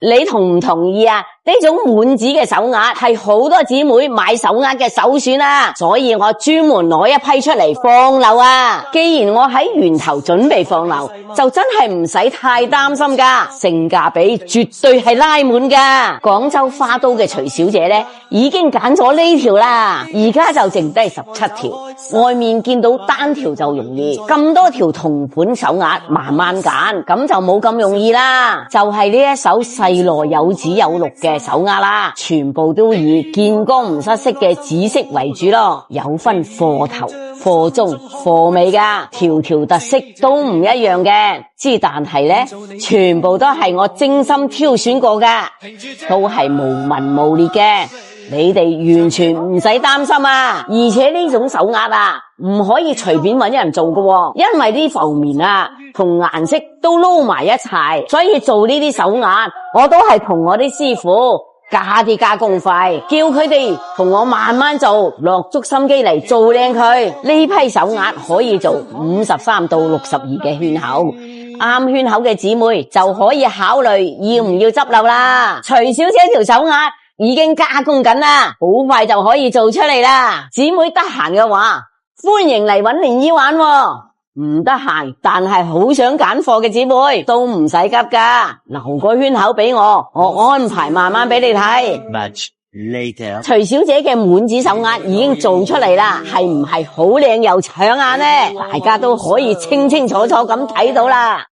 你同唔同意啊？呢種滿紙嘅手鐲係好多姊妹買手鐲嘅首選啊，所以我專門攞一批出嚟放流啊。既然我喺源頭準備放流，就真係唔使太擔心噶，性價比絕對係拉滿噶。廣州花都嘅徐小姐呢，已經揀咗呢條啦，而家就剩低17條。外面見到單條就容易，咁多條同款手鐲慢慢揀，咁就冇咁容易啦。就係呢一手細羅有紫有綠嘅手鐲啦，全部都以見光唔失色嘅紫色為主咯，有分貨頭、貨中、貨尾噶，條條特色都唔一樣嘅，但係呢，全部都係我精心挑選過噶，都係無紋無裂嘅，你哋完全唔使擔心啊！而且呢種手鐲啊，唔可以隨便搵人做㗎，因為啲浮棉啊同顏色都撈埋一齊，所以做呢啲手鐲，我都係同我啲師傅加啲加工費，叫佢哋同我慢慢做，落足心機嚟做靚佢。呢批手鐲可以做53到62嘅圈口，啱圈口嘅姊妹就可以考慮要唔要執漏啦。徐小姐條手鐲已經加工緊啦，好快就可以做出嚟啦。姊妹得閒嘅話，歡迎嚟搵連衣玩喎。唔得閒但係好想揀貨嘅姊妹都唔使急噶，留個圈口俾我安排慢慢俾你睇。Much later， 徐小姐嘅滿紙手鐲已經做出嚟啦，係唔係好靚又搶眼呢？大家都可以清清楚楚咁睇到啦。